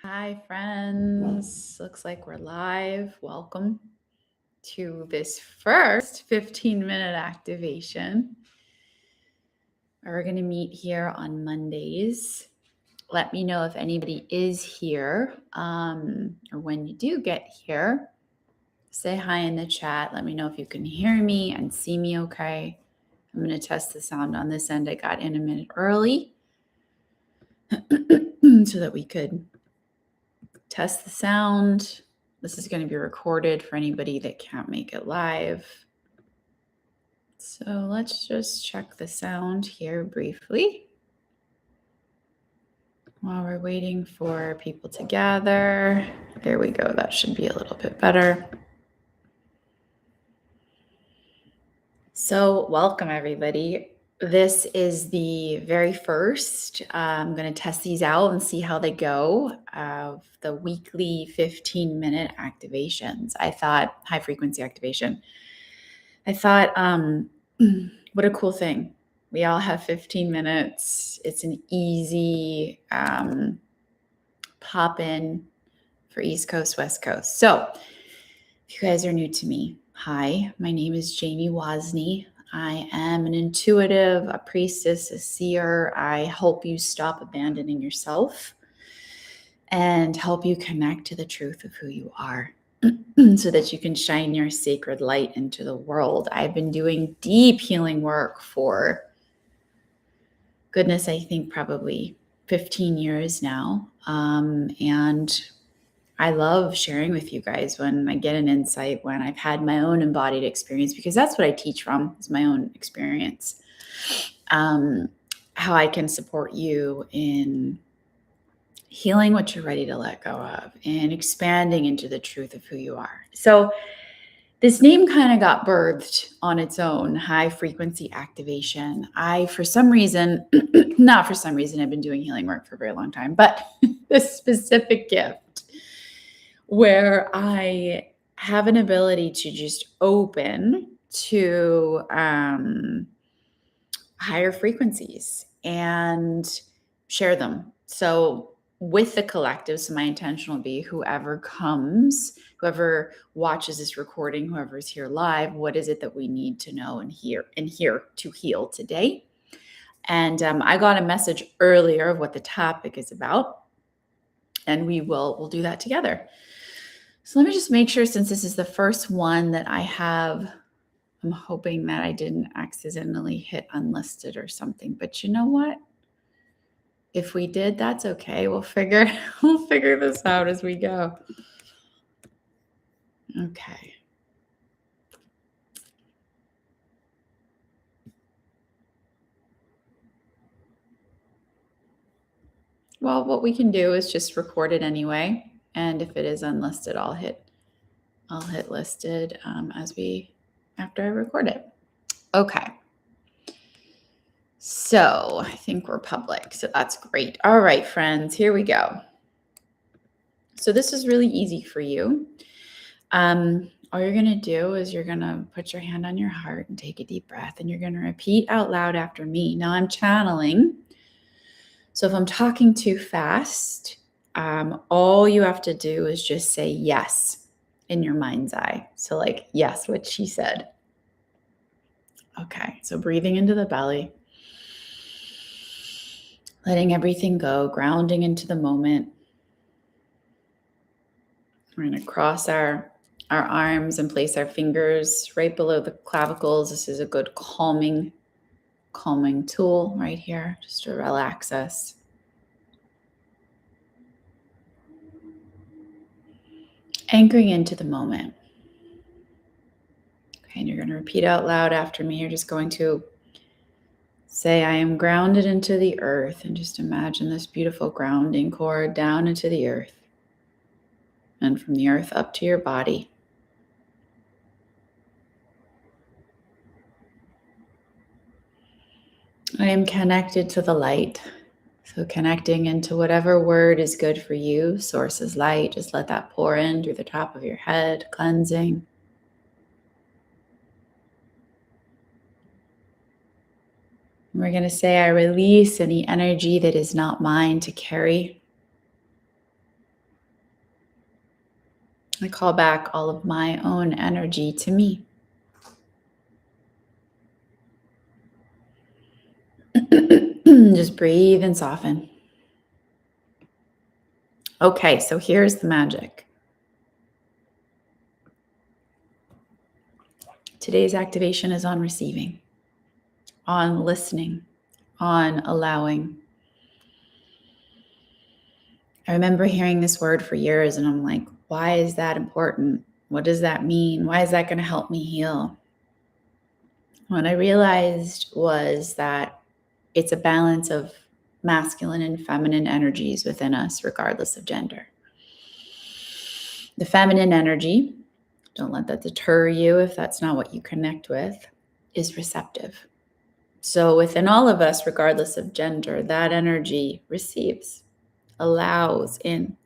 Hi, friends. Looks like we're live. Welcome to this first 15-minute activation. We're going to meet here on Mondays. Let me know if anybody is here, or when you do get here. Say hi in the chat. Let me know if you can hear me and see me okay. I'm going to test the sound on this end. I got in a minute early so that we could test the sound. This is going to be recorded for anybody that can't make it live. So let's just check the sound here briefly while we're waiting for people to gather. There we go. That should be a little bit better. So welcome, everybody. This is the very first. I'm going to test these out and see how they go of the weekly 15-minute activations. I thought high frequency activation. I thought, what a cool thing. We all have 15 minutes. It's an easy pop in for East Coast, West Coast. So if you guys are new to me, hi, my name is Jamie Wozny. I am an intuitive, a priestess, a seer. I help you stop abandoning yourself and help you connect to the truth of who you are so that you can shine your sacred light into the world. I've been doing deep healing work for, goodness, I think probably 15 years now. And I love sharing with you guys when I get an insight, when I've had my own embodied experience, because that's what I teach from, is my own experience. How I can support you in healing what you're ready to let go of and expanding into the truth of who you are. So this name kind of got birthed on its own, high frequency activation. For some reason, not for some reason, I've been doing healing work for a very long time, but this specific gift where I have an ability to just open to higher frequencies and share them. So with the collective, so my intention will be whoever comes, whoever watches this recording, whoever's here live, what is it that we need to know and hear to heal today? And I got a message earlier of what the topic is about, and we'll do that together. So let me just make sure, since this is the first one that I have, I'm hoping that I didn't accidentally hit unlisted or something, but you know what? If we did, that's okay. We'll figure this out as we go. Okay. Well, what we can do is just record it anyway. And if it is unlisted, I'll hit listed after I record it. Okay. So I think we're public. So that's great. All right, friends, here we go. So this is really easy for you. All you're going to do is you're going to put your hand on your heart and take a deep breath, and you're going to repeat out loud after me. Now I'm channeling. So if I'm talking too fast, all you have to do is just say yes in your mind's eye. So like, yes, what she said. Okay, so breathing into the belly, letting everything go, grounding into the moment. We're going to cross our arms and place our fingers right below the clavicles. This is a good calming tool right here, just to relax us. Anchoring into the moment. Okay, and you're going to repeat out loud after me. You're just going to say, I am grounded into the earth, and just imagine this beautiful grounding cord down into the earth, and from the earth up to your body. I am connected to the light. So connecting into whatever word is good for you. Source is light. Just let that pour in through the top of your head, cleansing. We're going to say, I release any energy that is not mine to carry. I call back all of my own energy to me. Just breathe and soften. Okay, so here's the magic. Today's activation is on receiving, on listening, on allowing. I remember hearing this word for years and I'm like, why is that important? What does that mean? Why is that going to help me heal? What I realized was that it's a balance of masculine and feminine energies within us, regardless of gender. The feminine energy, don't let that deter you if that's not what you connect with, is receptive. So within all of us, regardless of gender, that energy receives, allows in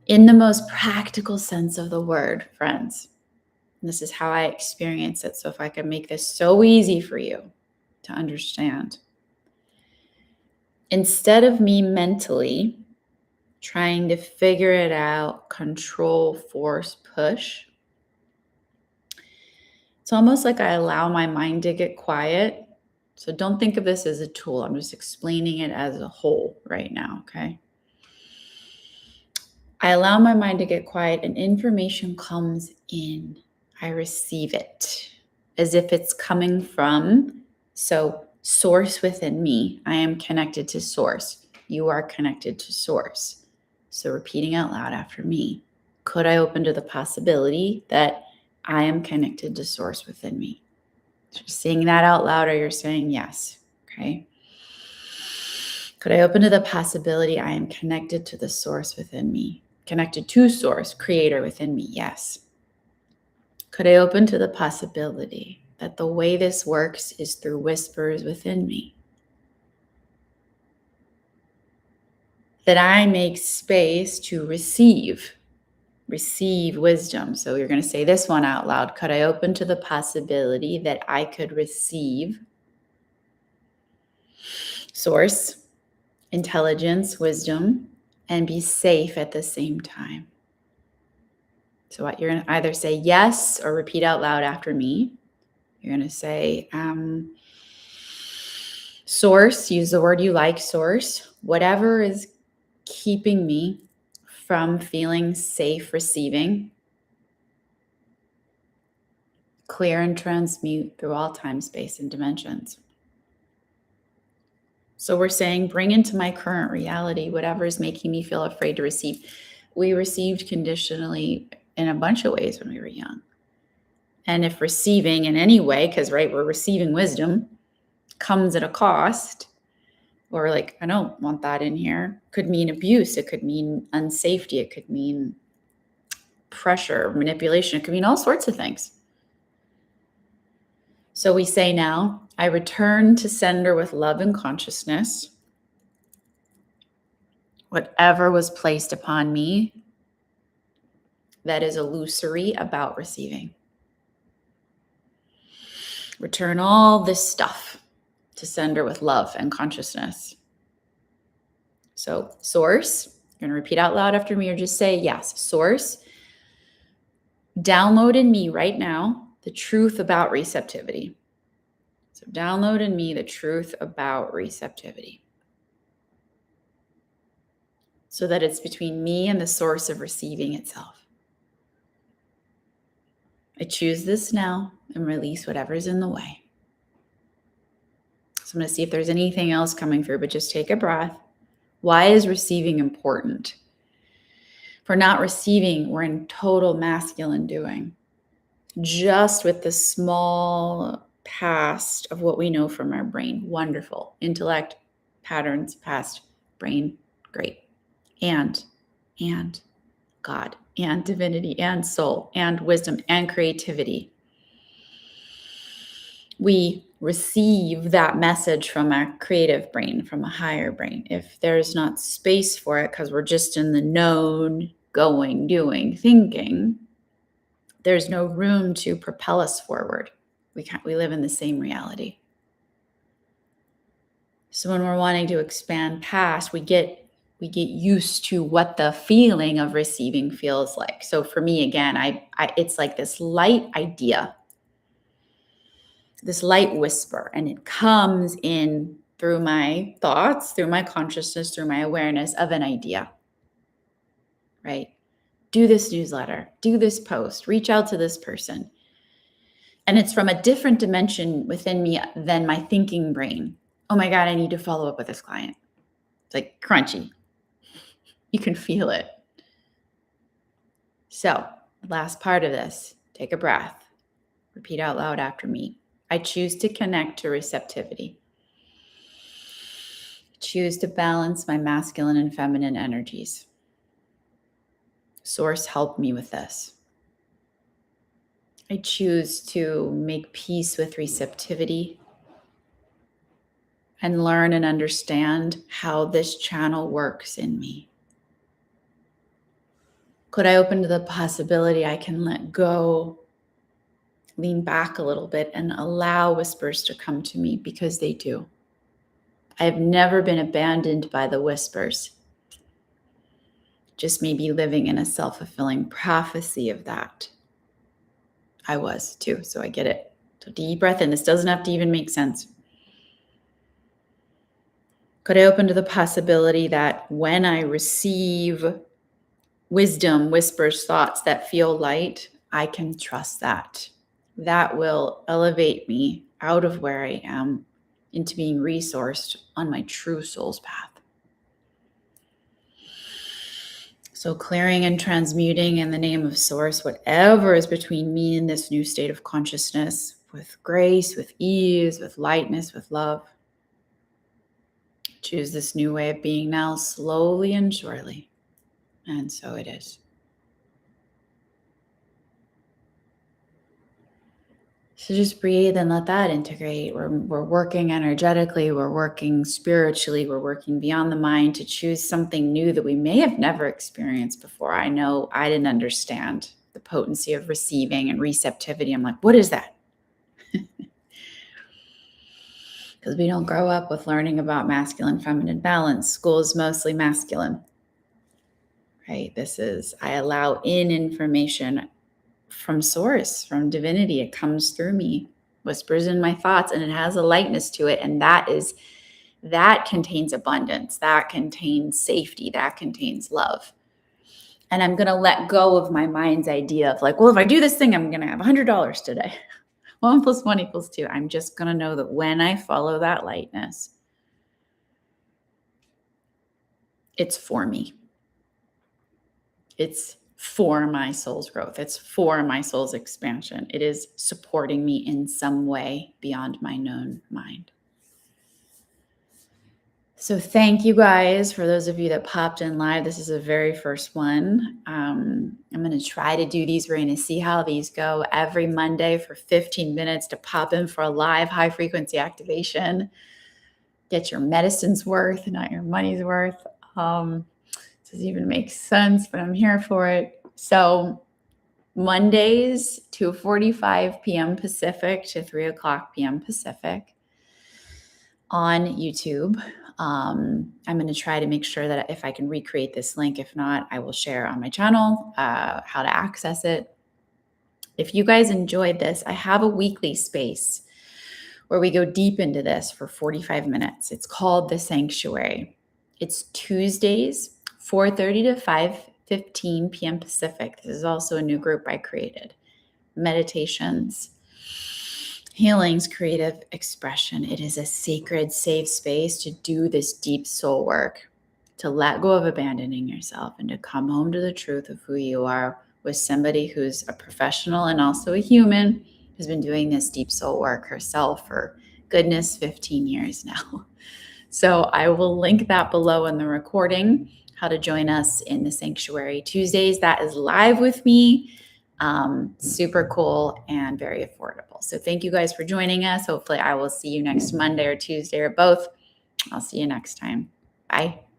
the most practical sense of the word, friends. And this is how I experience it. So if I can make this so easy for you to understand. Instead of me mentally trying to figure it out, control, force, push, it's almost like I allow my mind to get quiet. So don't think of this as a tool. I'm just explaining it as a whole right now, okay? I allow my mind to get quiet and information comes in. I receive it as if it's coming from, so source within me. I am connected to source. You are connected to source. So repeating out loud after me. Could I open to the possibility that I am connected to source within me? So saying that out loud, or you're saying yes, okay? Could I open to the possibility I am connected to the source within me? Connected to source, creator within me, yes. Could I open to the possibility that the way this works is through whispers within me? That I make space to receive wisdom. So you're going to say this one out loud. Could I open to the possibility that I could receive source, intelligence, wisdom, and be safe at the same time? So what you're going to either say yes or repeat out loud after me. You're going to say source, use the word you like, source, whatever is keeping me from feeling safe receiving, clear and transmute through all time, space, and dimensions. So we're saying bring into my current reality whatever is making me feel afraid to receive. We received conditionally in a bunch of ways when we were young. And if receiving in any way, because right, we're receiving wisdom, comes at a cost, or like, I don't want that in here, could mean abuse, it could mean unsafety, it could mean pressure, manipulation, it could mean all sorts of things. So we say now, I return to sender with love and consciousness. Whatever was placed upon me that is illusory about receiving. Return all this stuff to sender with love and consciousness. So source, you're going to repeat out loud after me or just say yes. Source, download in me right now the truth about receptivity. So download in me the truth about receptivity. So that it's between me and the source of receiving itself. I choose this now and release whatever's in the way. So I'm going to see if there's anything else coming through, but just take a breath. Why is receiving important? For not receiving, we're in total masculine doing. Just with the small past of what we know from our brain. Wonderful. Intellect, patterns, past, brain, great. And God, and divinity, and soul, and wisdom, and creativity. We receive that message from our creative brain, from a higher brain. If there's not space for it because we're just in the known, going, doing, thinking, there's no room to propel us forward. We live in the same reality. So when we're wanting to expand past, we get We get used to what the feeling of receiving feels like. So for me, again, it's like this light idea, this light whisper, and it comes in through my thoughts, through my consciousness, through my awareness of an idea, right? Do this newsletter, do this post, reach out to this person. And it's from a different dimension within me than my thinking brain. Oh my God, I need to follow up with this client. It's like crunchy. You can feel it. So, last part of this, take a breath. Repeat out loud after me. I choose to connect to receptivity. I choose to balance my masculine and feminine energies. Source, help me with this. I choose to make peace with receptivity and learn and understand how this channel works in me. Could I open to the possibility I can let go, lean back a little bit, and allow whispers to come to me, because they do. I have never been abandoned by the whispers. Just maybe living in a self-fulfilling prophecy of that. I was too, so I get it. So deep breath in. This doesn't have to even make sense. Could I open to the possibility that when I receive wisdom, whispers, thoughts that feel light, I can trust that. That will elevate me out of where I am into being resourced on my true soul's path. So clearing and transmuting in the name of Source, whatever is between me and this new state of consciousness, with grace, with ease, with lightness, with love. Choose this new way of being now, slowly and surely. And so it is. So just breathe and let that integrate. We're working energetically, we're working spiritually, we're working beyond the mind to choose something new that we may have never experienced before. I know I didn't understand the potency of receiving and receptivity. I'm like, what is that? Because we don't grow up with learning about masculine, feminine balance. School is mostly masculine, right? I allow in information from Source, from divinity. It comes through me, whispers in my thoughts, and it has a lightness to it. And that contains abundance, that contains safety, that contains love. And I'm going to let go of my mind's idea of like, well, if I do this thing, I'm going to have $100 today. 1 + 1 = 2. I'm just going to know that when I follow that lightness, it's for me. It's for my soul's growth. It's for my soul's expansion. It is supporting me in some way beyond my known mind. So thank you guys for those of you that popped in live. This is the very first one. I'm going to try to do these. We're going to see how these go every Monday for 15 minutes to pop in for a live high frequency activation. Get your medicine's worth, not your money's worth. Doesn't even make sense, but I'm here for it. So Mondays, 2:45 p.m. Pacific to 3:00 p.m. Pacific on YouTube. I'm going to try to make sure that if I can recreate this link, if not, I will share on my channel how to access it. If you guys enjoyed this, I have a weekly space where we go deep into this for 45 minutes. It's called The Sanctuary. It's Tuesdays, 4:30 to 5:15 p.m. Pacific. This is also a new group I created. Meditations, healings, creative expression. It is a sacred, safe space to do this deep soul work, to let go of abandoning yourself and to come home to the truth of who you are with somebody who's a professional and also a human who's been doing this deep soul work herself for goodness 15 years now. So I will link that below in the recording, how to join us in the Sanctuary Tuesdays. That is live with me. Super cool and very affordable. So thank you guys for joining us. Hopefully I will see you next Monday or Tuesday or both. I'll see you next time. Bye.